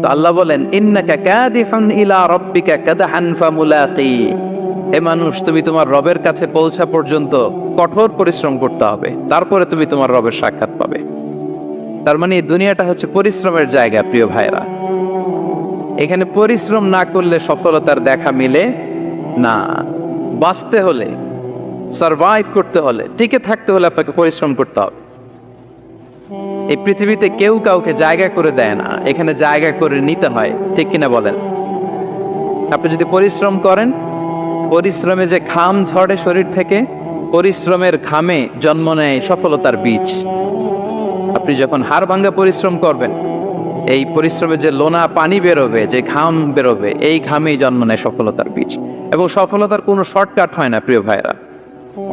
তো আল্লাহ বলেন ইন্নাকা কাদিহুন ইলা রাব্বিকা কাদহান ফামুলাকি, হে মানুষ তুমি তোমার রবের কাছে পৌঁছা পর্যন্ত কঠোর পরিশ্রম করতে হবে, তারপরে তুমি তোমার রবের সাক্ষাৎ পাবে। তার মানে এই দুনিয়াটা হচ্ছে পরিশ্রমের জায়গা প্রিয় ভাইরা। এখানে পরিশ্রম না করলে সফলতার দেখা মিলে না। বাঁচতে হলে, সারভাইভ করতে হলে, টিকে থাকতে হলে আপনাকে পরিশ্রম করতে হবে। এই পৃথিবীতে কেউ কাউকে জায়গা করে দেয় না, এখানে জায়গা করে নিতে হয়, ঠিক কিনা বলেন? আপনি যদি পরিশ্রম করেন, পরিশ্রমে যে ঘাম ঝরে শরীর থেকে, পরিশ্রমের ঘামে জন্ম নেয় সফলতার বীজ। আপনি যখন হাড় ভাঙ্গা পরিশ্রম করবেন, এই পরিশ্রমে যে লোনা পানি বেরোবে, যে ঘাম বেরোবে, এই ঘামেই জন্ম নেয় সফলতার বীজ। এবং সফলতার কোনো শর্টকাট হয় না প্রিয় ভাইরা।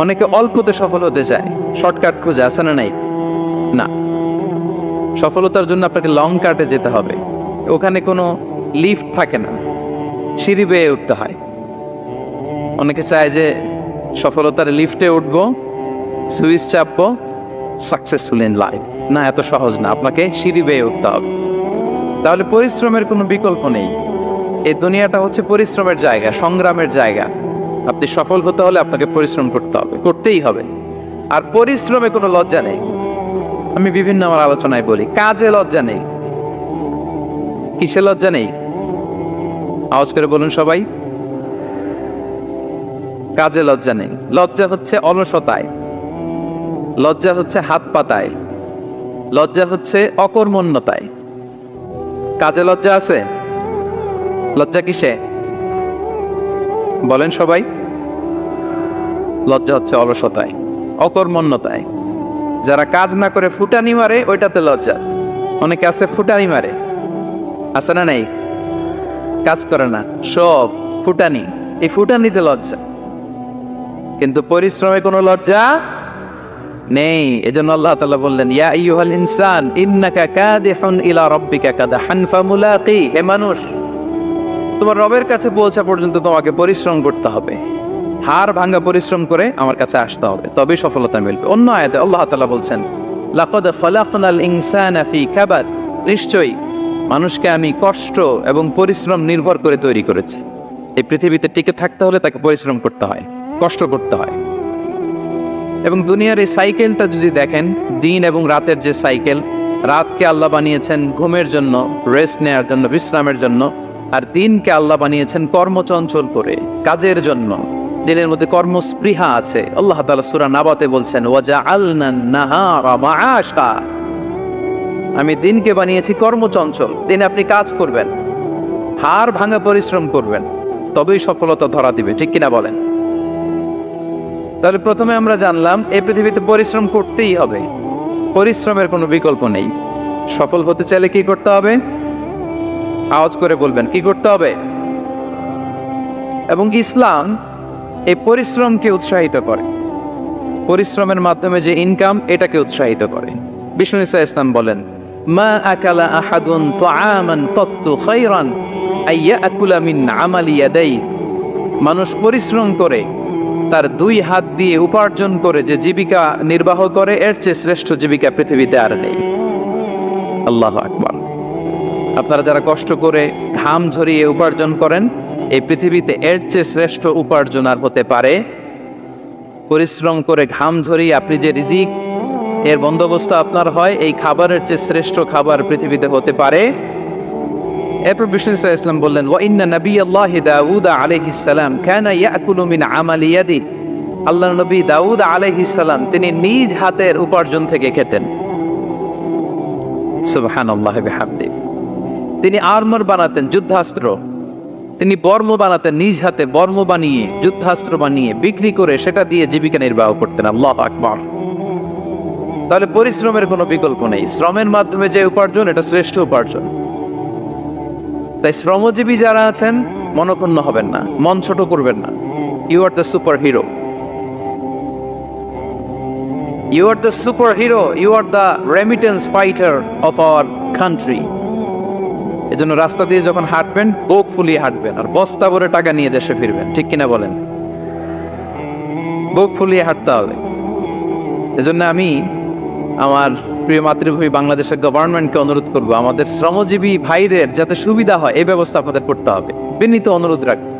অনেকে অল্পতে সফল হতে চায়, শর্টকাট খুঁজে, আছে না নাই? না, সফলতার জন্য আপনাকে লং কাটে যেতে হবে। ওখানে কোনো লিফট থাকে না, সিঁড়ি বেয়ে উঠতে হয়। অনেকে চায় যে সফলতার লিফটে উঠবো, সুইচ চাপবো, সাকসেসফুল ইন লাইফ। না, এত সহজ না, আপনাকে সিঁড়ি বেয়ে উঠতে হবে। তাহলে পরিশ্রমের কোনো বিকল্প নেই। এই দুনিয়াটা হচ্ছে পরিশ্রমের জায়গা, সংগ্রামের জায়গা। আপনি সফল হতে হলে আপনাকে পরিশ্রম করতে হবে, করতেই হবে। আর পরিশ্রমে কোনো লজ্জা নেই। আমি বিভিন্ন আমার আলোচনায় বলি, কাজে লজ্জা নেই। কিসে লজ্জা নেই? আওয়াজ করে বলুন সবাই। কাজে লজ্জা নেই। লজ্জা হচ্ছে অলসতায়, লজ্জা হচ্ছে হাত পাতায়, লজ্জা হচ্ছে অকর্মণ্যতায়। কাজে লজ্জা আছে? লজ্জা কিসে? বলেন সবাই। লজ্জা হচ্ছে অলসতায়, অকর্মণ্যতায়। যারা কাজ না করে ফুটানি মারে, ওইটাতে লজ্জা। অনেকে আছে ফুটানি মারে, আছে না নাই? কাজ করে না, সব ফুটানি। এই ফুটানিতে লজ্জা, কিন্তু পরিশ্রমে কোনো লজ্জা নেই। এজন্য আল্লাহ তাআলা বললেন, ইয়া আইয়ুহাল ইনসান ইন্নাকা কাদিহুন ইলা রাব্বিকা কাদহান ফামুলাকি, হে মানুষ তোমার রবের কাছে পৌঁছা পর্যন্ত তোমাকে পরিশ্রম করতে হবে। হাড় ভাঙা পরিশ্রম করে আমার কাছে আসতে হবে, তবেই সফলতা মিলবে। অন্য আয়াতে আল্লাহ তাআলা বলছেন, লাকাদ খালাকনাল ইনসানা ফি কাবাদ, নিশ্চয়ই মানুষকে আমি কষ্ট এবং পরিশ্রম নির্ভর করে তৈরি করেছি। এই পৃথিবীতে টিকে থাকতে হলে তাকে পরিশ্রম করতে হয়, কষ্ট করতে হয়। এবং দুনিয়ার এই সাইকেলটা যদি দেখেন, দিন এবং রাতের যে সাইকেল, রাতকে আল্লাহ বানিয়েছেন ঘুমের জন্য, রেস্ট নেওয়ার জন্য, বিশ্রামের জন্য। আর দিনকে আল্লাহ বানিয়েছেন কর্মচঞ্চল করে, কাজের জন্য। দিনের মধ্যে কর্মস্পৃহা আছে। আল্লাহ তাআলা সূরা নাবাতে বলছেন, ওয়াজআলনান নাহারা মাআশা, আমি দিনকে বানিয়েছি কর্মচঞ্চল। দিনে আপনি কাজ করবেন, হাড় ভাঙা পরিশ্রম করবেন, তবেই সফলতা ধরা দিবে, ঠিক কিনা বলেন? তাহলে প্রথমে আমরা জানলাম এই পৃথিবীতে পরিশ্রম করতেই হবে, পরিশ্রমের কোনো বিকল্প নেই। সফল হতে চাইলে কি করতে হবে? আওয়াজ করে বলবেন, কি করতে হবে? এবং ইসলাম এই পরিশ্রমকে উৎসাহিত করে, পরিশ্রমের মাধ্যমে যে ইনকাম, এটাকে উৎসাহিত করে। বিষ্ণু ঈসা ইসলাম বলেন, মা আকালা আহাদুন তাআমান কাত্তু খায়রান আইয়াকুলা মিন আমালি ইয়াদাই, মানুষ পরিশ্রম করে তার দুই হাত দিয়ে উপার্জন করে যে জীবিকা নির্বাহ করে, এর চেয়ে শ্রেষ্ঠ জীবিকা পৃথিবীতে আর নেই। আল্লাহু আকবার। আপনারা যারা কষ্ট করে ঘাম ঝরিয়ে উপার্জন করেন, এই পৃথিবীতে এর চেয়ে শ্রেষ্ঠ উপার্জন আর হতে পারে? পরিশ্রম করে ঘাম ঝরিয়ে আপনি যে রিজিক এর বন্দোবস্ত আপনার হয়, এই খাবারের চেয়ে শ্রেষ্ঠ খাবার পৃথিবীতে হতে পারে? এরপর বিষ্ণু ঈসা ইসলাম বললেন, ওয়া ইন্না নাবিয়াল্লাহি দাউদ আলাইহিস সালাম কানা ইয়াকুলু মিন আমালি ইয়াদি, আল্লাহর নবী দাউদ আলাইহিস সালাম তিনি নিজ হাতের উপার্জন থেকে খেতেন। সুবহানাল্লাহি বিহামদি। তিনি আর্মার বানাতেন, যুদ্ধাস্ত্র। তিনি বর্ম বানাতেন, নিজ হাতে বর্ম বানিয়ে, যুদ্ধাস্ত্র বানিয়ে বিক্রি করে সেটা দিয়ে জীবিকা নির্বাহ করতেন। আল্লাহু আকবার। তাহলে পরিশ্রমের কোনো বিকল্প নেই। শ্রমের মাধ্যমে যে উপার্জন, এটা শ্রেষ্ঠ উপার্জন। তাই শ্রমজীবী যারা আছেন, মনক্ষুণ্ণ হবেন না, মন ছোট করবেন না। You are the superhero, you are the superhero, you are the remittance fighter of our country. এজন্য রাস্তা দিয়ে যখন হাঁটবেন, বুক ফুলিয়ে হাঁটবেন, আর বস্তা ভরে টাকা নিয়ে দেশে ফিরবেন, ঠিক কিনা বলেন? বুক ফুলিয়ে হাঁটতে হবে। এজন্য আমি আমার প্রিয় মাতৃভূমি বাংলাদেশের গভর্নমেন্টকে অনুরোধ করব, আমাদের শ্রমজীবী ভাইদের যাতে সুবিধা হয় এই ব্যবস্থা আপনাদের করতে হবে। বিনীত অনুরোধ রাখবো,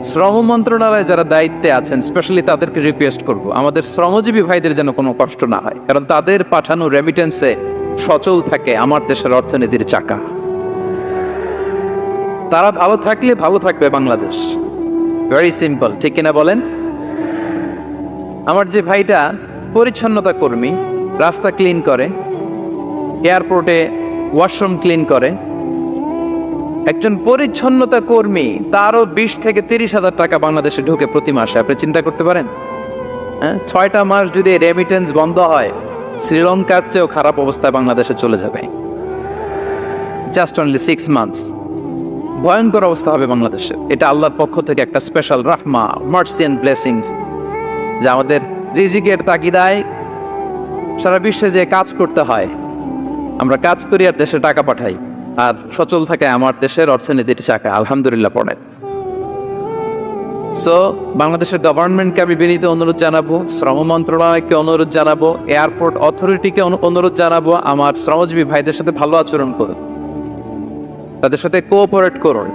শ্রম মন্ত্রণালয়ে যারা দায়িত্বে আছেন স্পেশালি তাদেরকে রিকোয়েস্ট করব, আমাদের শ্রমজীবী ভাইদের যেন কোনো কষ্ট না হয়, কারণ তাদের পাঠানো রেমিটেন্সে সচল থাকে আমার দেশের অর্থনীতির চাকা। তারা ভালো থাকলে ভালো থাকবে বাংলাদেশ। ভেরি সিম্পল, ঠিক কিনা বলেন? আমার যে ভাইটা পরিচ্ছন্নতা কর্মী, রাস্তা ক্লিন করে, এয়ারপোর্টে ওয়াশরুম ক্লিন করে, একজন পরিচ্ছন্নতা কর্মী তারও 20 থেকে 30,000 টাকা বাংলাদেশে ঢোকে প্রতি মাসে। আপনি চিন্তা করতে পারেন? 6টা মাস যদি রেমিটেন্স বন্ধ হয়, শ্রীলঙ্কার চেয়েও খারাপ অবস্থায় বাংলাদেশে চলে যাবে। জাস্ট অনলি 6 মান্থস, ভয়ঙ্কর অবস্থা হবে বাংলাদেশে। এটা আল্লাহর পক্ষ থেকে একটা স্পেশাল রাহমা, মার্সি এন্ড ব্লেসিংস, যে আমাদের রিজিকের তাগিদায় সারা বিশ্বে যে কাজ করতে হয়, আমরা কাজ করি আর দেশে টাকা পাঠাই, আর সচল থাকে আমার দেশের অর্থনীতির চাকা। আলহামদুলিল্লাহ পড়েন। সো বাংলাদেশের গভর্নমেন্টকে আমি বিনীত অনুরোধ জানাবো, শ্রম মন্ত্রণালয়কে অনুরোধ জানাবো, এয়ারপোর্ট অথরিটিকে অনুরোধ জানাবো, আমার শ্রমজীবী ভাইদের সাথে ভালো আচরণ করুন, তাদের সাথে কোঅপারেট করুন।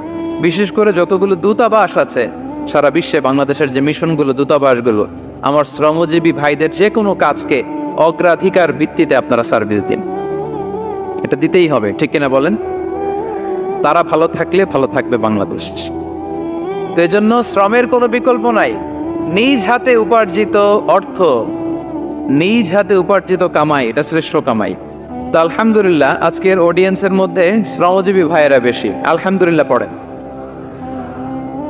বিশেষ করে যতগুলো দূতাবাস আছে সারা বিশ্বে, বাংলাদেশের যে মিশনগুলো, দূতাবাসগুলো, আমার শ্রমজীবী ভাইদের যে কোনো কাজকে অগ্রাধিকার ভিত্তিতে আপনারা সার্ভিস দিন। এটা দিতেই হবে, ঠিক কিনা বলেন? তারা ভালো থাকলে ভালো থাকবে বাংলাদেশ। তো এই জন্য শ্রমের কোনো বিকল্প নাই। নিজ হাতে উপার্জিত অর্থ, নিজ হাতে উপার্জিত কামাই, এটা শ্রেষ্ঠ কামাই। তো আলহামদুলিল্লাহ আজকের অডিয়েন্সের মধ্যে শ্রমজীবী ভাইয়েরা বেশি, আলহামদুলিল্লাহ পড়েন।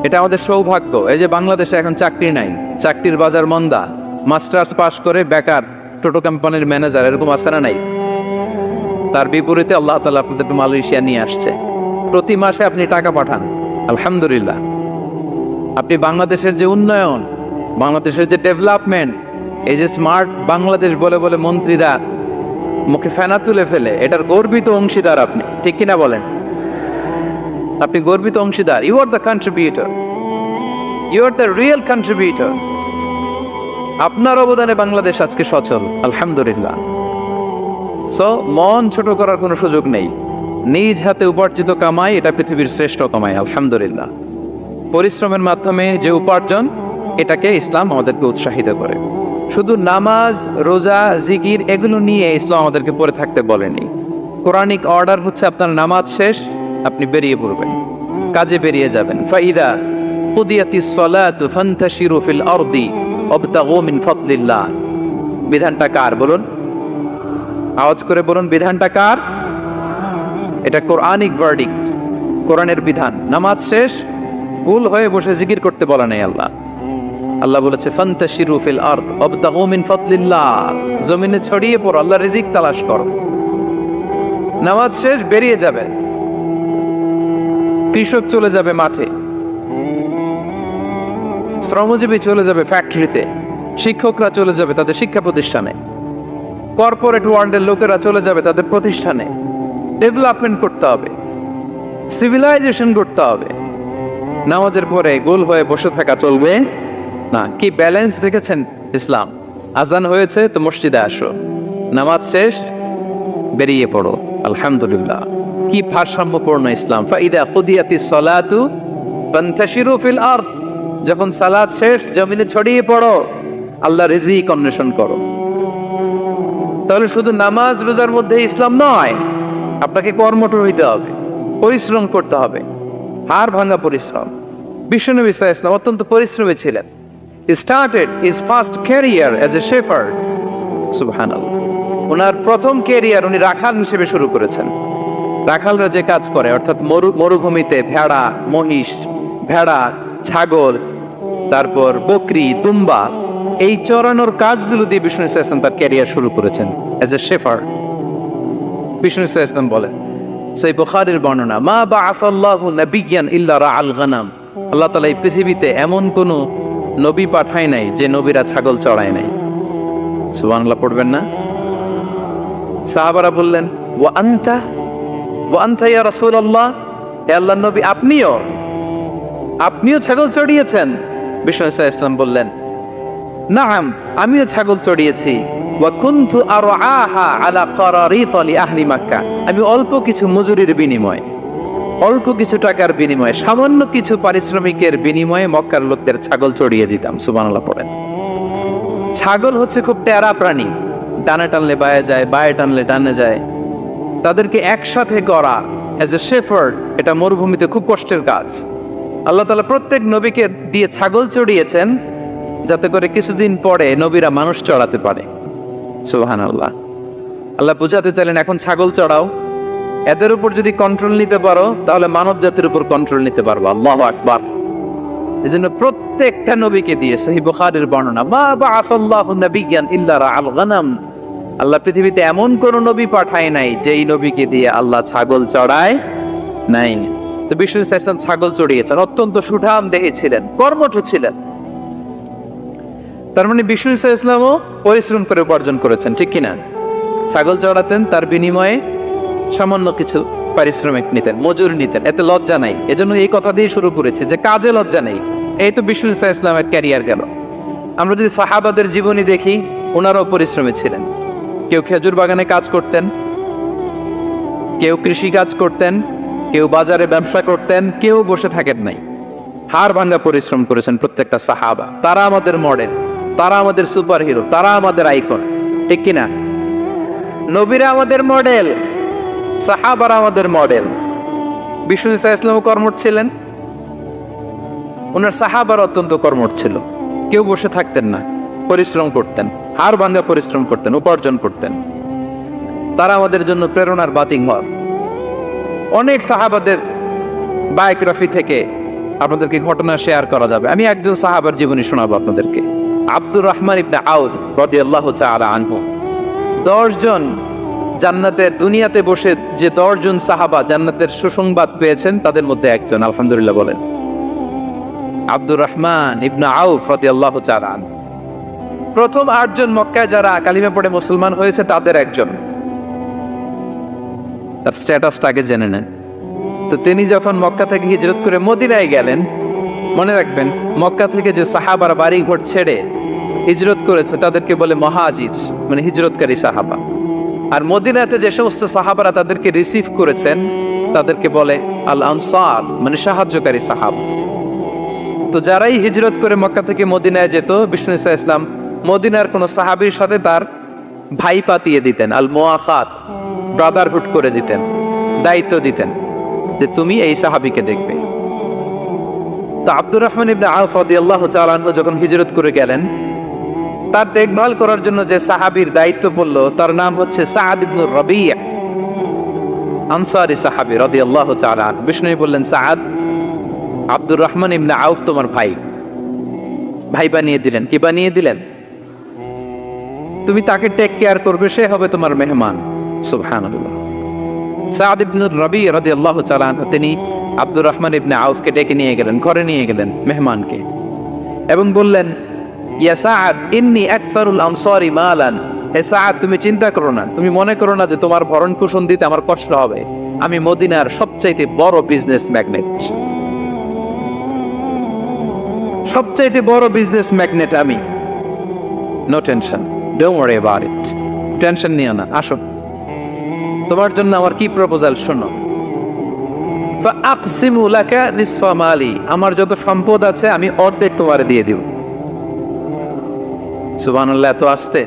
এটা আমাদের সৌভাগ্য। এই যে বাংলাদেশে এখন চাকরি নাই, চাকরির বাজার মন্দা, মাস্টার্স পাস করে বেকার টোটো কোম্পানির ম্যানেজার, এরকম আছে না নাই? তার বিপরীতে আল্লাহ তাআলা আপনাদেরকে মালয়েশিয়া নিয়ে আসছে, প্রতি মাসে আপনি টাকা পাঠান, আলহামদুলিল্লাহ। আপনি বাংলাদেশের যে উন্নয়ন, বাংলাদেশের যে ডেভেলপমেন্ট, এই যে স্মার্ট বাংলাদেশ বলে বলে মন্ত্রীরা মুখে ফেনা তুলে ফেলে, এটার গর্বিত অংশীদার আপনি, ঠিক কিনা বলেন? আপনি গর্বিত অংশীদার। You are the contributor, you are the real contributor. আপনার অবদানে বাংলাদেশ আজকে সচল, আলহামদুলিল্লাহ। সো মন ছোট করার কোনো সুযোগ নেই। নিজ হাতে উপার্জিত কামাই, এটা পৃথিবীর শ্রেষ্ঠ কামাই, আলহামদুলিল্লাহ। পরিশ্রমের মাধ্যমে যে উপার্জন, এটাকে ইসলাম আমাদেরকে উৎসাহিত করে। শুধু নামাজ, রোজা, জিকির এগুলো নিয়ে ইসলাম আমাদেরকে পড়ে থাকতে বলেনি। কোরআনিক অর্ডার হচ্ছে আপনার নামাজ শেষ, আপনি বেরিয়ে পড়বেন, কাজে বেরিয়ে যাবেন। ফাইদা কুদিয়াতিস সালাতু ফান্তাশিরু ফিল আরদি ওয়াবতাগু মিন ফাদলিল্লাহ। বিধানটা কার বলুন? আওয়াজ করে বলুন, বিধানটা কার? এটা কোরআনিক ভার্ডিক্ট, কোরআনের বিধান। নামাজ শেষ, ভুল হয়ে বসে জিকির করতে বলা নেই আল্লাহ। আল্লাহ বলেছে ফান্তাশিরু ফিল আরদ ওয়াবতাগু মিন ফাদলিল্লাহ, জমিনে ছড়িয়ে পড়ো, আল্লাহর রিজিক তালাশ করো। নামাজ শেষ, বেরিয়ে যাবেন। কৃষক চলে যাবে মাঠে, শ্রমজীবী চলে যাবে ফ্যাক্টরিতে, শিক্ষকরা চলে যাবে তাদের শিক্ষা প্রতিষ্ঠানে, কর্পোরেট ওয়ার্ল্ডের লোকেরা চলে যাবে তাদের প্রতিষ্ঠানে। ডেভেলপমেন্ট করতে হবে, সিভিলাইজেশন করতে হবে। নামাজের পরে গোল হয়ে বসে থাকা চলবে না। কি ব্যালেন্স দেখেছেন ইসলাম? আজান হয়েছে তো মসজিদে আসো, নামাজ শেষ বেরিয়ে পড়ো, আলহামদুলিল্লাহ। কি ভারসাম্যপূর্ণ ইসলাম। ফাইদা কুদিয়াতিস সালাতু ফান্তাশিরু ফিল আরদ, যখন সালাত শেষ জমিনে ছড়িয়ে পড়ো, আল্লাহ রিজিক অন্বেষণ করো। তাহলে শুধু নামাজ রোজার মধ্যে ইসলাম নয়, আপনাকে কর্মঠ হইতে হবে, পরিশ্রম করতে হবে, হাড় ভাঙা পরিশ্রম। বিশ্বনবী সাল্লাল্লাহু আলাইহি ওয়াসাল্লাম অত্যন্ত পরিশ্রমী ছিলেন। He started his first career as a shepherd. সুবহানাল্লাহ। ওনার প্রথম ক্যারিয়ার উনি রাখাল হিসেবে শুরু করেছেন। রাখালরা যে কাজ করে, অর্থাৎ মরুভূমিতে ভেড়া, মহিষ, ভেড়া, ছাগল, তারপর বকরি, দুম্বা, এই চরানোর কাজগুলো দিয়ে বিষ্ণু ইসলাম তার ক্যারিয়ার শুরু করেছেন এজ এ শেফার্ড। বিষ্ণু ইসলাম বলেন, সেই বুখারীর বর্ণনা, মা বাআসাল্লাহু নাবিয়্যান ইল্লা রাআল গানাম, আল্লাহ তাআলা এই পৃথিবীতে এমন কোন নবী পাঠায় নাই যে নবীরা ছাগল চড়ায় নাই। সুবহানাল্লাহ পড়বেন না? সাহাবারা বললেন, ওয়া আনতা ইয়া রাসূলুল্লাহ, হে আল্লাহর নবী আপনিও ছাগল চড়িয়েছেন? বিষ্ণু ইসলাম বললেন, নাম, আমিও ছাগল চড়িয়েছি। ওয়া কুনতু আরআহা আলা কারারিত লিআহলি মক্কা, আমি অল্প কিছু মজুরির বিনিময়ে, অল্প কিছু টাকার বিনিময়ে, সামান্য কিছু পারিশ্রমিকের বিনিময়ে মক্কার লোকদের ছাগল চড়িয়ে দিতাম। সুবহানাল্লাহ পড়েন। ছাগল হচ্ছে খুব টেরা প্রাণী, ডানে টানলে বায়ে যায়, বায়ে টানলে ডানে যায়। তাদেরকে একসাথে করা এজ এ শেফার্ড, এটা মরুভূমিতে খুব কষ্টের কাজ। আল্লাহ তাআলা প্রত্যেক নবীকে দিয়ে ছাগল চড়িয়েছেন যাতে করে কিছুদিন পরে নবীরা মানুষ চড়াতে পারে। সুবহানাল্লাহ। আল্লাহ বুঝাতে চাইলেন এখন ছাগল চড়াও, এদের উপর যদি কন্ট্রোল নিতে পারো তাহলে মানব জাতির উপর কন্ট্রোল নিতে পারবো। আল্লাহু আকবার। এজন্য প্রত্যেকটা নবীকে দিয়ে, সহিহ বুখারীর বর্ণনা, মা বাআসাল্লাহু নাবিয়্যান ইল্লা রাআল গানাম, আল্লাহ পৃথিবীতে এমন কোন নবী পাঠায় নাই যেই নবীকে দিয়ে আল্লাহ ছাগল চড়ায় নাই। তো বিষ্ণু সাল্লাল্লাহু আলাইহি ওয়াসাল্লাম ছাগল চড়িয়েছেন, অত্যন্ত সুঠাম দেহে ছিলেন, কর্মঠ ছিলেন। তার মানে বিষ্ণু সাল্লাল্লাহু আলাইহি ওয়াসাল্লামও পরিশ্রম করে উপার্জন করেছেন, ঠিক কিনা? ছাগল চড়াতেন, তার বিনিময়ে সামান্য কিছু পারিশ্রমিক নিতেন, মজুরি নিতেন, এতে লজ্জা নাই। এজন্য এই কথা দিয়ে শুরু করেছে যে কাজে লজ্জা নেই। এই তো বিষ্ণু সাল্লাল্লাহু আলাইহি ওয়াসাল্লামের ক্যারিয়ার গেল। আমরা যদি সাহাবাদের জীবনী দেখি, ওনারাও পরিশ্রমী ছিলেন। কেউ খেজুর বাগানে কাজ করতেন, কেউ কৃষি কাজ করতেন, কেউ বাজারে ব্যবসা করতেন, কেউ বসে থাকেন নাই। হাড় ভাঙ্গা পরিশ্রম করেছেন প্রত্যেকটা সাহাবা। তারা আমাদের মডেল, তারা আমাদের সুপার হিরো, তারা আমাদের আইকন, ঠিক কিনা? নবীরা আমাদের মডেল, সাহাবারা আমাদের মডেল। বিষ্ণু সাল্লাল্লাহু আলাইহি ওয়াসাল্লাম কর্মঠ ছিলেন, ওনার সাহাবারা অত্যন্ত কর্মঠ ছিল। কেউ বসে থাকতেন না, পরিশ্রম করতেন, হাড় ভাঙ্গা পরিশ্রম করতেন, উপার্জন করতেন। তারা আমাদের জন্য প্রেরণার বাতিঘর। অনেক সাহাবাদের বায়োগ্রাফি থেকে আপনাদেরকে ঘটনা শেয়ার করা যাবে। আমি একজন সাহাবার জীবনী শোনাবো আপনাদেরকে। আব্দুর রহমান ইবনে আউফ রাদিয়াল্লাহু তাআলা আনহু, 10 জন জান্নাতের, দুনিয়াতে বসে যে 10 জন সাহাবা জান্নাতের সুসংবাদ পেয়েছেন তাদের মধ্যে একজন, আলহামদুলিল্লাহ বলেন। আব্দুর রহমান ইবনে আউফ রাদিয়াল্লাহু তাআলা আনহু প্রথম 8 জন মক্কায় যারা কালিমা পড়ে মুসলমান হয়েছে তাদের একজন। তার স্ট্যাটাসটা আগে জেনে নেন। তো তিনি যখন মক্কা থেকে হিজরত করে মদিনায় গেলেন, মনে রাখবেন মক্কা থেকে যে সাহাবারা বাড়ি ঘর ছেড়ে হিজরত করেছে তাদেরকে বলে মুহাজির, মানে হিজরতকারী সাহাবা। আর মদিনাতে যে সমস্ত সাহাবারা তাদেরকে রিসিভ করেছেন তাদেরকে বলে আল আনসার, মানে সাহায্যকারী সাহাবা। তো যারাই হিজরত করে মক্কা থেকে মদিনায় যেত, বিষ্ণু সাল্লাল্লাহু আলাইহি ওয়াসাল্লাম মদিনার কোন সাহাবীর সাথে তার ভাই পাতিয়ে দিতেন, আল মুআখাত, ব্রাদারহুড করে দিতেন, দায়িত্ব দিতেন যে তুমি এই সাহাবীকে দেখবে। তো আব্দুর রহমান ইবনে আউফ রাদিয়াল্লাহু তাআলা আনহু যখন হিজরত করে গেলেন, তার দেখভাল করার জন্য যে সাহাবীর দায়িত্ব পড়লো তার নাম হচ্ছে সাআদ ইবনে রাবি', আনসারী সাহাবী রাদিয়াল্লাহু তাআলা আনহু। বিষ্ণু বললেন, সাআদ, আব্দুর রহমান ইবনে আউফ তোমার ভাই। ভাই বানিয়ে দিলেন। কি বানিয়ে দিলেন? তুমি তাকে টেক কেয়ার করবে, সে হবে তোমার মেহমান। সুবহানাল্লাহ। সাআদ ইবনে রাবি' রাদিয়াল্লাহু তাআলা আনহু তিনি আব্দুর রহমান ইবনে আউফকে ডেকে নিয়ে গেলেন, ঘরে নিয়ে গেলেন মেহমানকে, এবং বললেন, ইয়া সাআদ ইন্নী আকসারুল আনসারি মালান। হে সাআদ, তুমি চিন্তা করো না, তুমি মনে করো না যে তোমার ভরণ পোষণ দিতে আমার কষ্ট হবে। আমি মদিনার সবচাইতে বড় বিজনেস ম্যাগনেট, সবচাইতে বড় বিজনেস ম্যাগনেট আমি। No tension, don't worry about it. Tension নিও না, আসো, তোমার জন্য আমার কি প্রপোজাল শোনো। ফাআকসিমু লাকা নিসফা মালি, আমার যত সম্পদ আছে আমি অর্ধেক তোমারে দিয়ে দিব। সুবহানাল্লাহ। এত আসতে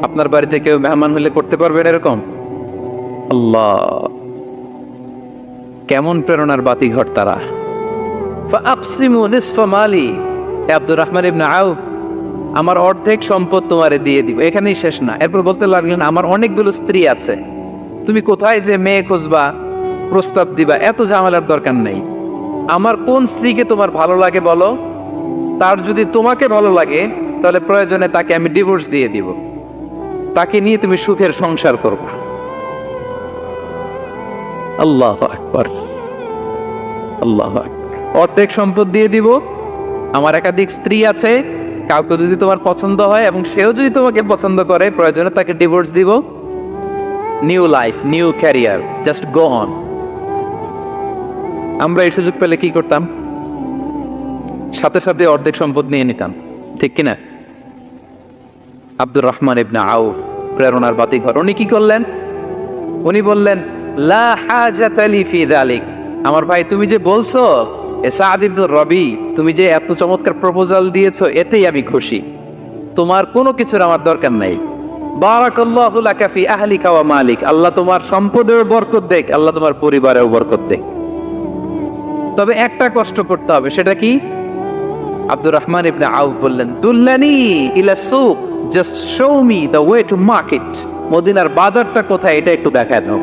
আপনার বাড়িতে কেউ মেহমান হলে করতে পারবেন এরকম? আল্লাহ, কেমন প্রেরণার বাতিঘর তারা। ফাআকসিমু নিসফা মালি, আব্দুর রহমান ইবনে আউফ, আমার অর্ধেক সম্পদ তোমারে দিয়ে দিব। এখানেই শেষ না, এরপর বলতে লাগলেন, আমার অনেকগুলো স্ত্রী আছে, তুমি কোথায় যে মেয়ে খুঁজবা, প্রস্তাব দিবা, এত ঝামেলার দরকার নেই। আমার কোন স্ত্রীকে তোমার ভালো লাগে বলো, তার যদি তোমাকে ভালো লাগে তাহলে প্রয়োজনে তাকে আমি ডিভোর্স দিয়ে দিব, তাকে নিয়ে তুমি সুখের সংসার করবা। আল্লাহু আকবার, আল্লাহু আকবার। অর্ধেক সম্পদ দিয়ে দিব, আমার একাধিক স্ত্রী আছে, কাউকে যদি তোমার পছন্দ হয় এবং সেও যদি তোমাকে পছন্দ করে প্রয়োজনে তাকে ডিভোর্স দিব। New life, new career, just go on. আমরা এই সুযোগ পেলে কি করতাম? সাথে সাথে অর্ধেক সম্পদ নিয়ে নিতাম, ঠিক কিনা? আব্দুর রহমান ইবনে আউফ, প্রেরণার বাতিঘর। উনি কি করলেন? উনি বললেন, লা হাজাতা লি ফি যালিক। আমার ভাই, তুমি যে বলছো সাদ ইবনে রবি, তুমি যে এত চমৎকার প্রপোজাল দিয়েছো, এতেই আমি খুশি। তোমার কোনো কিছুর আমার দরকার নাই। বারাকাল্লাহু লাকা ফি আহলিকা ওয়া মালিক। আল্লাহ তোমার সম্পদেও বরকত দেখ, আল্লাহ তোমার পরিবারেও বরকত দেখ। তবে একটা কষ্ট করতে হবে, সেটা কি? আব্দুর রহমান ইবনে আউফ বললেন, দুল্লানি ইলা সুক, just show me the way to market. মদিনার বাজারটা কোথায়, এটা একটু দেখায় দাও।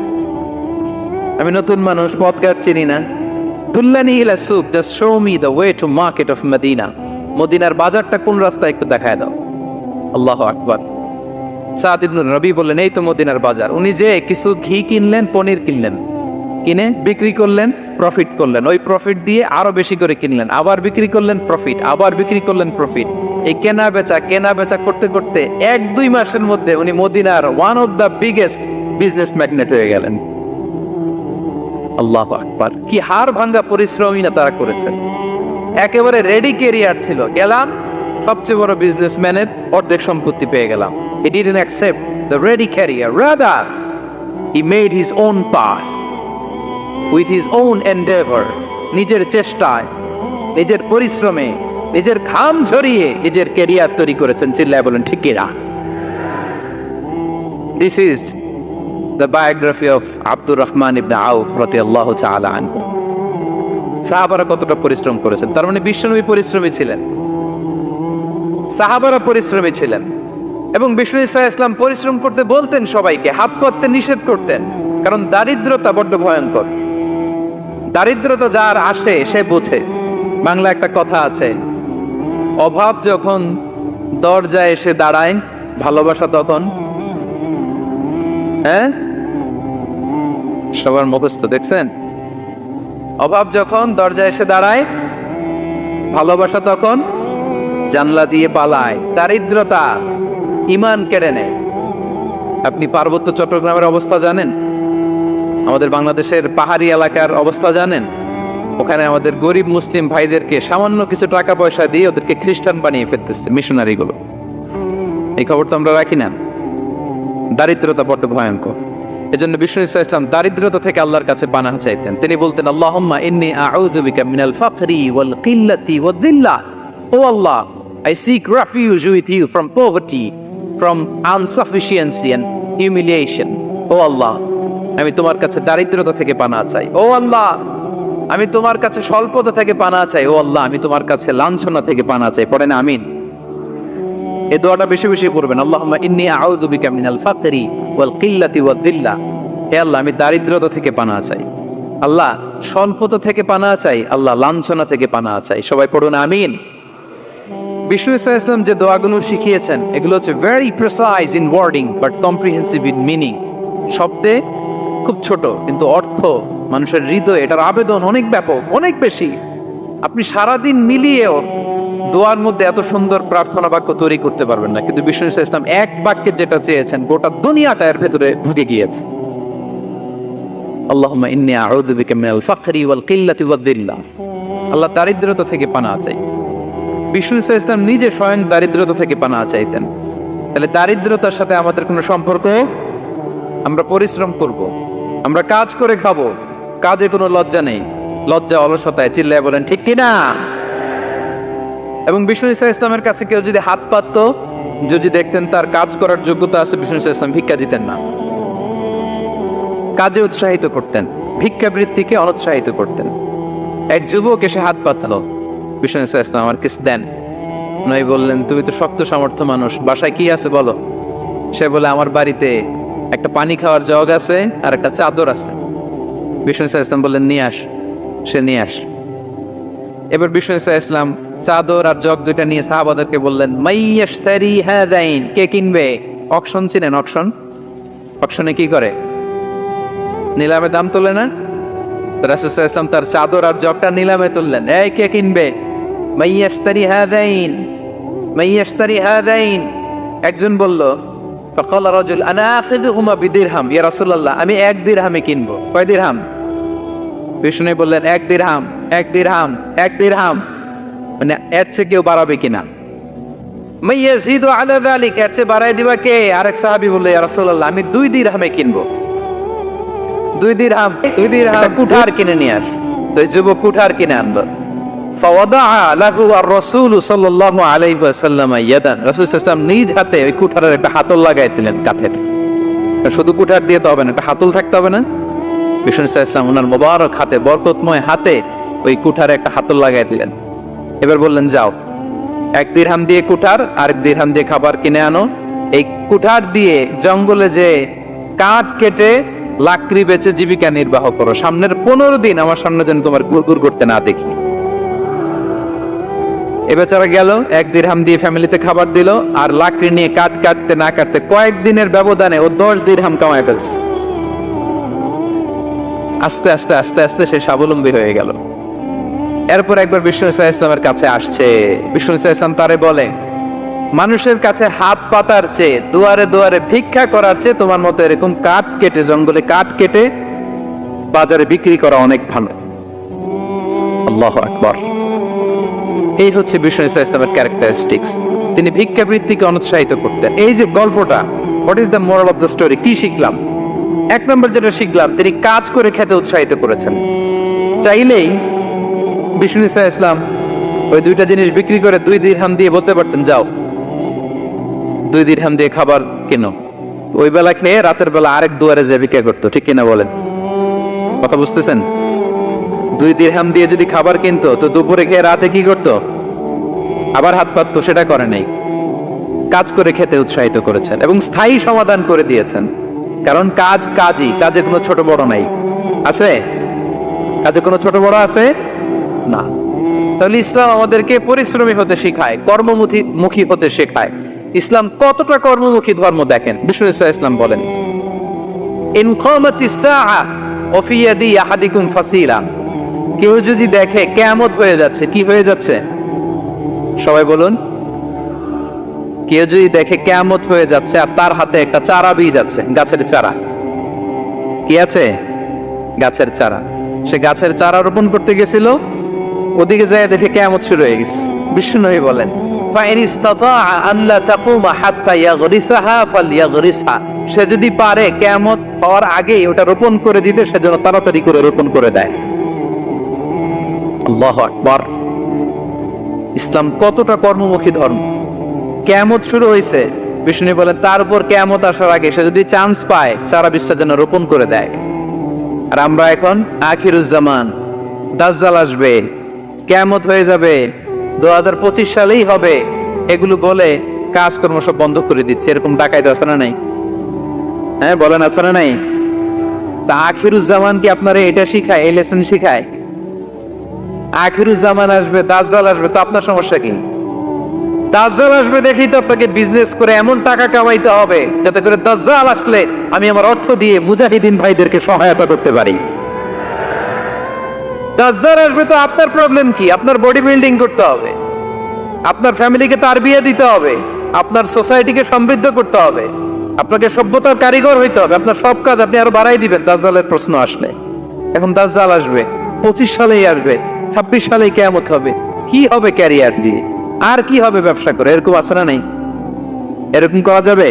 আমি নতুন মানুষ, পথঘাট চিনি না। দুল্লানি ইলা সুক, just show me the way to market of Madina. মদিনার বাজারটা কোন রাস্তায়, একটু দেখায় দাও। আল্লাহু আকবার। সাদ ইবনে রবি বললেন, এই তো মদিনার বাজার। উনি যে কিছু ঘি কিনলেন, পনির কিনলেন, কিনে বিক্রি করলেন, প্রফিট করলেন। ওই প্রফিট দিয়ে আরো বেশি করে কিনলেন, আবার বিক্রি করলেন, প্রফিট, আবার বিক্রি করলেন, প্রফিট। এই কেনা বেচা করতে করতে 1-2 মাসের মধ্যে উনি মদিনার one of the biggest business magnate হয়ে গেলেন। আল্লাহু আকবার। কি হাড় ভাঙ্গা পরিশ্রমই না তারা করেছেন। একেবারে রেডি ক্যারিয়ার ছিল, গেলাম সবচেয়ে বড় বিজনেসম্যানের অর্ধেক সম্পত্তি পেয়ে গেলাম। He didn't accept the ready career, rather he made his own path with his own endeavor. নিজের চেষ্টায়, নিজের পরিশ্রমে, নিজের ঘাম ঝরিয়ে নিজের ক্যারিয়ার তৈরি করেছেন। চিল্লায় বলেন ঠিক কিনা? This is the biography of Abdur Rahman ইবনে আউফ রাদিয়াল্লাহু তাআলা আনহু। সাহাবারা কতটা পরিশ্রম করেছেন, তার মানে বিশ্বনবী পরিশ্রমী ছিলেন, সাহাবারা পরিশ্রমী ছিলেন। এবং বিষ্ণু ইসা ইসলাম পরিশ্রম করতে বলতেন সবাইকে, হাত পাততে নিষেধ করতেন। কারণ দারিদ্রতা বড্ড ভয়ঙ্কর। দারিদ্রতা যার আসে সে বোঝে। বাংলা একটা কথা আছে, অভাব যখন দরজায় এসে দাঁড়ায়, ভালোবাসা তখন। হ্যাঁ, সবার মুখস্থ, দেখছেন? অভাব যখন দরজায় এসে দাঁড়ায়, ভালোবাসা তখন জানলা দিয়ে পালায়। দারিদ্রতা ঈমান কেড়ে নেয়। আপনি পার্বত্য চট্টগ্রামের অবস্থা জানেন? আমাদের বাংলাদেশের পাহাড়ি এলাকার অবস্থা জানেন? ওখানে আমাদের গরিব মুসলিম ভাইদেরকে সামান্য কিছু টাকা পয়সা দিয়ে ওদেরকে খ্রিস্টান বানিয়ে ফেলতেছে মিশনারি গুলো। এই খবর তো আমরা রাখি না। দারিদ্রতা বড্ড ভয়ঙ্কর। এজন্য বিষ্ণু ইসলাম দারিদ্রতা থেকে আল্লাহর কাছে পানাহ চাইতেন। তিনি বলতেন, আল্লাহুম্মা ইন্নী আউযু বিকা মিনাল ফাকরি ওয়াল কিল্লাতি ওয়াদ-দিল্লা। ও আল্লাহ, I seek refuge with you from poverty, from insufficiency and humiliation. ও আল্লাহ, আমি তোমার কাছে দারিদ্রতা থেকে পানাহ চাই। ও আল্লাহ, আমি তোমার কাছে স্বল্পতা থেকে পানাহ চাই। ও আল্লাহ, আমি তোমার কাছে লাঞ্ছনা থেকে পানাহ চাই। পড়েন আমিন। এই দোয়াটা বেশি বেশি পড়বেন। আল্লাহুম্মা ইন্নী আউযু বিকা মিনাল ফাকরি ওয়াল কিল্লাতি ওয়াদ-দিল্লা। হে আল্লাহ, আমি দারিদ্রতা থেকে পানাহ চাই। আল্লাহ, স্বল্পতা থেকে পানাহ চাই। আল্লাহ, লাঞ্ছনা থেকে পানাহ চাই। সবাই পড়ুন আমিন। বিষ্ণু ইসলাম যে দোয়াগুলো শিখিয়েছেন, এগুলো হচ্ছে very precise in wording but comprehensive in meaning. শব্দে খুব ছোট, কিন্তু অর্থ মানুষের হৃদয়ে এটার আবেদন অনেক ব্যাপক, অনেক বেশি। আপনি সারাদিন মিলিয়েও দোয়ার মধ্যে এত সুন্দর প্রার্থনা বাক্য তৈরি করতে পারবেন না। কিন্তু বিষ্ণু ইসলাম এক বাক্যে যেটা চেয়েছেন, গোটা দুনিয়াটা এর ভেতরে ঢুকে গিয়েছে। আল্লাহুম্মা ইন্নী আউযু বিকা মিনাল ফাকরি ওয়াল কিল্লাতি ওয়াদ-দিল্লা। আল্লাহ, দারিদ্রতা থেকে পানাহ চাই। বিষ্ণু ইসলাম নিজে স্বয়ং দারিদ্রতা থেকে পানাহ চাইতেন। তাহলে দারিদ্রতার সাথে আমাদের কোনো সম্পর্ক? আমরা পরিশ্রম করব, আমরা কাজ করে খাবো, কাজে কোনো লজ্জা নেই। লজ্জা অলসতায়, চিল্লায় বলেন ঠিক কিনা? এবং বিষ্ণু ইসলামের কাছে কেউ যদি হাত পাতত, যদি দেখতেন তার কাজ করার যোগ্যতা আছে, বিষ্ণু ইসলাম ভিক্ষা দিতেন না, কাজে উৎসাহিত করতেন, ভিক্ষাবৃত্তিকে অনুৎসাহিত করতেন। এক যুবক এসে হাত পাতলো, বিষ্ণু ইসলাম আমার কিছু দেন। নয় বললেন, তুমি তো শক্ত সামর্থ্য মানুষ, বাসায় কি আছে বলো? সে বলে, আমার বাড়িতে একটা পানি খাওয়ার জগ আছে আর একটা চাদর আছে। বিষ্ণু ইসলাম বললেন, নিয়ে আস। সে নিয়ে আস। এবার বিষ্ণু ইসলাম চাদর আর জগ দুইটা নিয়ে সাহাবাদেরকে বললেন, মাইয়াশতারি হাযাইন, কে কিনবে? অকশন চিনেন? অকশন, অকশনে কি করে? নিলামে দাম তোলে না? রাসূল সাল্লাল্লাহু আলাইহি ওয়াসাল্লাম তার চাদর আর জগটা নিলামে তুললেন। এই কে কিনবে? মাইয়াশতারি হাযাইন, মাইয়াশতারি হাযাইন। একজন বলল, ফাকাল রাজুল আনা আখিযুহুমা বিদিরহাম, ইয়া রাসূলুল্লাহ, আমি 1 দিরহামে কিনবো। কয় দিরহাম? বিষ্ণু বললেন, 1 দিরহাম, 1 দিরহাম, 1 দিরহাম। মানে এর চেয়ে কেউ বাড়াবে কিনা? মাইয়াজিদু আলা যালিক, এর চেয়ে বাড়ায় দিবা কে? আরেক সাহাবী বলল, ইয়া রাসূলুল্লাহ, আমি 2 দিরহামে কিনবো। 2 দিরহাম কুঠার কিনে নিয়ে আস। তো এই যুবক কুঠার কিনে আনলো। ফাওয়াদাআ লাহু আর-রাসূল সাল্লাল্লাহু আলাইহি ওয়াসাল্লাম ইয়াদান, রাসূল সাল্লাল্লাহু আলাইহি ওয়াসাল্লাম নিজ হাতে ওই কুঠারের একটা হাতল লাগাই দিলেন কাঠের। শুধু কুঠার দিয়ে তো হবে না, একটা হাতল থাকতে হবে না? বিষ্ণু সাল্লাল্লাহু আলাইহি ওয়াসাল্লাম ওনার মোবারক হাতে, বরকতময় হাতে ওই কুঠারে একটা হাতল লাগাই দিলেন। এবার বললেন, যাও 1 দিরহাম দিয়ে কুঠার, আর 1 দিরহাম দিয়ে খাবার কিনে আনো। এই কুঠার দিয়ে জঙ্গলে যে কাঠ কেটে লাকড়ি বেচে জীবিকা নির্বাহ করো। সামনের 15 দিন আমার সামনে যেন তোমার গুড়গুড় করতে না দেখি। এ বেচারা গেল, 1 দিরহাম দিয়ে ফ্যামিলিতে খাবার দিল, আর লাকড়ি নিয়ে কাঠ কাটতে না কাটতে কয়েকদিনের ব্যবধানে ও 10 দিরহাম কামায় ফেলছে। আস্তে আস্তে আস্তে আস্তে সে স্বাবলম্বী হয়ে গেল। এরপর একবার বিষ্ণু সাল্লাল্লাহু আলাইহি ওয়াসাল্লামের কাছে আসছে। বিষ্ণু সাল্লাল্লাহু আলাইহি ওয়াসাল্লাম তারে বলে, মানুষের কাছে হাত পাতার চেয়ে, দুয়ারে দুয়ারে ভিক্ষা করার চেয়ে তোমার মতো এরকম কাঠ কেটে, জঙ্গলে কাঠ কেটে বাজারে বিক্রি করা অনেক ভালো। আল্লাহু আকবার। এই হচ্ছে বিষ্ণু সাল্লাল্লাহু আলাইহি ওয়াসাল্লামের ক্যারেক্টারিস্টিক্স। তিনি ভিক্ষাবৃত্তিকে অনুৎসাহিত করতেন। এই যে গল্পটা, what is the moral of the story? কি শিখলাম? 1 নম্বর যেটা শিখলাম, তিনি কাজ করে খেতে উৎসাহিত করেছেন। চাইলেই বিষ্ণু সাল্লাল্লাহু আলাইহি ওয়াসাল্লাম ওই 2টা জিনিস বিক্রি করে 2 দিরহাম দিয়ে বলতে পারতেন, যাও 2 দিরহাম দিয়ে খাবার কেনো। ওই বেলা খেয়ে রাতের বেলা আরেক দুয়ারে যে ভিক্ষা করতো, ঠিক কিনা বলেন? কথা বুঝতেছেন? 2 দিরহাম দিয়ে যদি খাবার কিনতো, তো দুপুরে খেয়ে রাতে কি করতো? আবার হাত পাততো। সেটা করে নাই। কাজ করে খেতে উৎসাহিত করেছেন এবং স্থায়ী সমাধান করে দিয়েছেন। কারণ কাজ কাজই, কাজে কোনো ছোট বড় নাই। আছে? কাজে কোনো ছোট বড় আছে না। তাহলে ইসলাম আমাদেরকে পরিশ্রমী হতে শেখায়, কর্মমুখী হতে শেখায়। ইসলাম কতটা কর্মমুখী ধর্ম দেখেন। বিষ্ণু ইসলাম বলেন, ইন কামাতিস সাআ ওয়া ফি ইয়াদি আহাদিকুম ফাসিলা, কেউ যদি দেখে কিয়ামত হয়ে যাচ্ছে, কি হয়ে যাচ্ছে? সবাই বলুন। কেউ যদি দেখে কিয়ামত হয়ে যাচ্ছে আর তার হাতে একটা চারা বীজ আছে, গাছের চারা। কি আছে? গাছের চারা। সে গাছের চারা রোপণ করতে গেছিল, ওদিকে যায় দেখে কিয়ামত শুরু হয়ে গেছে। বিষ্ণু নবী বলেন, ফাইন ইসতাতাআ আন লা তাকুমা হাত্তা ইয়াগরিসাহা ফালইয়াগরিসহা, সে যদি পারে কিয়ামত হওয়ার আগেই ওটা রোপণ করে দিতে, সেজন্য তাড়াতাড়ি করে রোপণ করে দেয়। আল্লাহু আকবার। ইসলাম কতটা কর্মমুখী ধর্ম। কিয়ামত শুরু হয়েছে, বিষ্ণু বলেন তার উপর কিয়ামত আসার আগে সে যদি চান্স পায়, চারা বীজটা যেন রোপণ করে দেয়। আর আমরা এখন আখিরুজ্জামান, দাজ্জাল আসবে, কিয়ামত হয়ে যাবে, 2025 সালেই হবে, এগুলো বলে কাজকর্ম সব বন্ধ করে দিচ্ছে। এরকম ডাকাইতে আছে না নাই? হ্যাঁ বলেন, আছে না নাই? তা আখিরুজ্জামান কি আপনারা এটা শিখায়, এই লেসন শিখায়? আখিরুজ্জামান আসবে, দাজ্জাল আসবে, তো আপনার সমস্যা কি? দাজ্জাল আসবে দেখেই তো আপনাকে বিজনেস করে এমন টাকা কামাইতে হবে যাতে করে দাজ্জাল আসলে আমি আমার অর্থ দিয়ে মুজাহিদিন ভাইদেরকে সহায়তা করতে পারি। দাজ্জাল আসবে তো আপনার প্রবলেম কি? আপনার বডি বিল্ডিং করতে হবে, আপনার ফ্যামিলিকে তারবিয়া দিতে হবে, আপনার সোসাইটিকে সমৃদ্ধ করতে হবে, আপনাকে সভ্যতার কারিগর হইতে হবে। আপনার সব কাজ আপনি আরো বাড়াই দিবেন দাজ্জালের প্রশ্ন আসলে। এখন দাজ্জাল আসবে, 25 সালেই আসবে, 26 সালেই কিয়ামত হবে। কি হবে ক্যারিয়ার দিয়ে? আর কি হবে ব্যবসা করে? এরকম আছে না নাই? এরকম করা যাবে?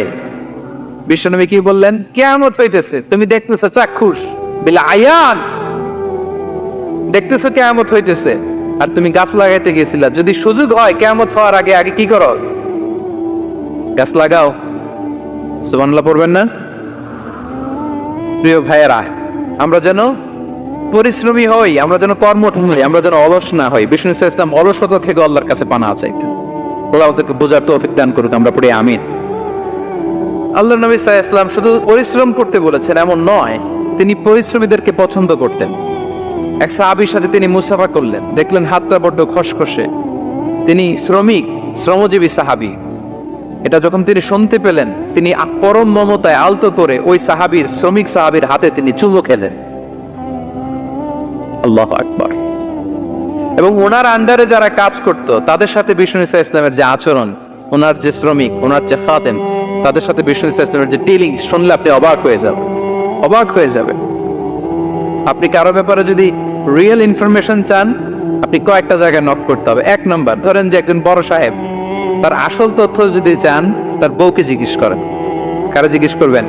বিশ্বনবী কি বললেন? কিয়ামত হইতেছে, তুমি দেখতেছো চাক্ষুষ বিল আয়ান, দেখতেছো কিয়ামত হইতেছে, আর তুমি গাছ লাগাইতে গেছিলা। যদি সুযোগ হয় কিয়ামত হওয়ার আগে আগে কি করো? গাছ লাগাও। সুবহানাল্লাহ পড়বেন না? প্রিয় ভাইয়েরা, আমরা যেন পরিশ্রমী হই, আমরা যেন কর্মঠ হই, আমরা যেন অলস না হই। বিষ্ণু ইসলাম অলসতা থেকে আল্লাহর কাছে পানাহ চাইতেন। আল্লাহ ওদেরকে বোঝার তৌফিক দান করুক, আমরা পড়ি আমিন। আল্লাহ নবী সাল্লাল্লাহু আলাইহি ওয়াসাল্লাম শুধু পরিশ্রম করতে বলেছেন এমন নয়, তিনি পরিশ্রমীদেরকে পছন্দ করতেন। এক সাহাবীর সাথে তিনি মুসাফা করলেন, দেখলেন হাতটা বড্ড খসখসে। তিনি শ্রমজীবী সাহাবী। এটা যখন তিনি শুনতে পেলেন, তিনি পরম মমতায় আলতো করে ওই শ্রমিক সাহাবীর হাতে তিনি চুমো খেলেন। আল্লাহু আকবার। এবং ওনার আন্ডারে যারা কাজ করত তাদের সাথে বিষ্ণু ইসলামের যে আচরণ, ওনার যে শ্রমিক, ওনার যে খাদেম, তাদের সাথে বিষ্ণু ইসলামের যে ডিলিং শুনলে আপনি অবাক হয়ে যাবেন। আপনি কারো ব্যাপারে যদি রিয়েল ইনফরমেশন চান, আপনি কয়েকটা জায়গায় নক করতে হবে। 1 নাম্বার, ধরেন যে একজন বড় সাহেব তার আসল তথ্য যদি চান তার বউকে জিজ্ঞেস করেন। কারে জিজ্ঞেস করবেন?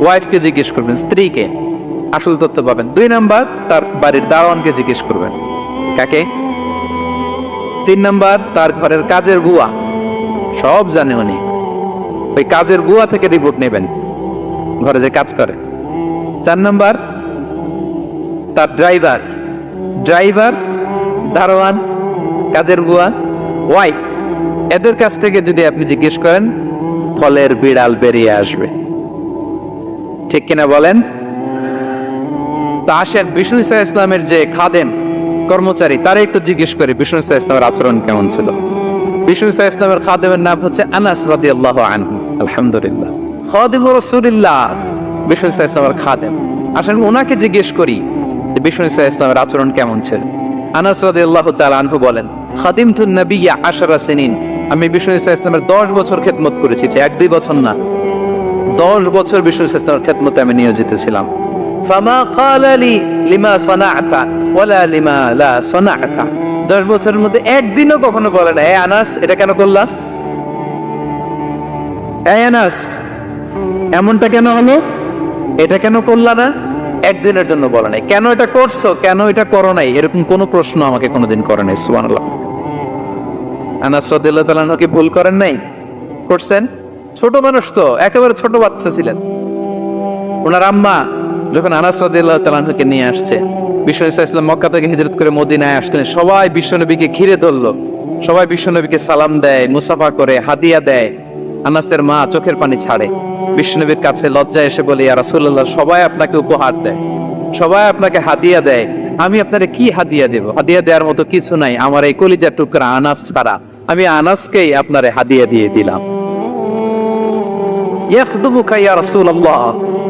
ওয়াইফকে জিজ্ঞেস করবেন, স্ত্রীকে আসল তথ্য পাবেন। 2 নাম্বার, তার বাড়ির দারোয়ানকে জিজ্ঞেস করবেন। কাকে? 3 নাম্বার, তার ঘরের কাজের বুয়া, সব জানে উনি, ওই কাজের বুয়া থেকে রিপোর্ট নেবেন, ঘরে যে কাজ করে। 4 নাম্বার, তার ড্রাইভার, দারোয়ান, কাজের বুয়া, ওয়াইফ, এদের কাছ থেকে যদি আপনি জিজ্ঞেস করেন, ফলের বিড়াল বেরিয়ে আসবে। ঠিক কিনা বলেন? তা আসেন বিষ্ণু ইসা ইসলামের যে খাদেম, কর্মচারী, তারা একটু জিজ্ঞেস করে বিষ্ণু ইসা ইসলামের আচরণ কেমন ছিল। বিষ্ণু ইসা ইসলামের খাদেমের নাম হচ্ছে আনাস রাদিয়াল্লাহু আনহু। আলহামদুলিল্লাহ, খাদিমুর রাসূলিল্লাহ, বিষ্ণু ইসা ইসলামের খাদেম। আসেন ওনাকে জিজ্ঞেস করি যে বিষ্ণু ইসা ইসলামের আচরণ কেমন ছিল। আনাস রাদিয়াল্লাহু তাআলা আনহু বলেন, খাদিমতুন নবিয়্যা 10 সিনিন, আমি বিষ্ণু ইসা ইসলামের 10 বছর খেদমত করেছি, 1-2 বছর না, 10 বছর বিষ্ণু ইসা ইসলামের খেদমতে আমি নিয়োজিত ছিলাম। ফামা ক্বালা লি লিমা সানা'তা ওয়ালা লিমা লা সানা'তা, 10 বছরের মধ্যে একদিনও কখনো বলে না, এ আনাস এটা কেন করলা, এ আনাস এমনটা কেন হলো, এটা কেন করলা না, একদিনের জন্য বলে নাই। কেন এটা করছো, কেন এটা করো নাই, এরকম কোনো প্রশ্ন আমাকে কোনোদিন করে নাই। সুবহানাল্লাহ। আনাস রাদিয়াল্লাহু তাআলা কি ভুল করেন নাই? করছেন। ছোট মানুষ তো, একেবারে ছোট বাচ্চা ছিলেন। ওনার আম্মা যখন আনাস রাদিয়াল্লাহু তাআলাকে নিয়ে আসছে, বিষ্ণু ইসা ইসলাম মক্কা থেকে হিজরত করে মদিনায় আসলেন, সবাই বিশ্বনবীকে ঘিরে ধরলো, সবাই বিশ্বনবীকে সালাম দেয়, মুসাফা করে, হাদিয়া দেয়। আনাসের মা চোখের পানি ছাড়ে, বিশ্বনবীর কাছে লজ্জায় এসে বলে, ইয়া রাসূলুল্লাহ, সবাই আপনাকে উপহার দেয়, সবাই আপনাকে হাদিয়া দেয়, আমি আপনারে কি হাদিয়া দেব? হাদিয়া দেওয়ার মতো কিছু নাই, আমার এই কলিজার টুকরা আনাস ছাড়া, আমি আনাসকেই আপনারে হাদিয়া দিয়ে দিলাম। ইয়াখদুমুকা ইয়া রাসূলুল্লাহ,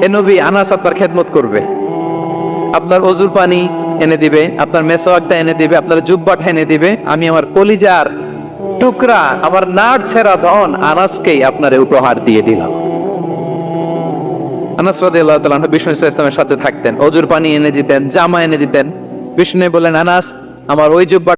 হে নবী, আনাস আপনার খেদমত করবে, আপনার ওযুর পানি এনে দিবে, আপনার মেসওয়াকটা এনে দিবে, আপনার জুব্বাটা এনে দিবে, আমি আমার কলিজার টুকরা, আমার নাড় ছেঁড়া ধন আনাসকেই আপনারে উপহার দিয়ে দিলাম। আনাস রাদিয়াল্লাহু তাআলা বিষ্ণু ইসলামের সাথে থাকতেন, ওযুর পানি এনে দিতেন, জামা এনে দিতেন। বিষ্ণু বলেন, আনাস, আমার ওই জুব্বা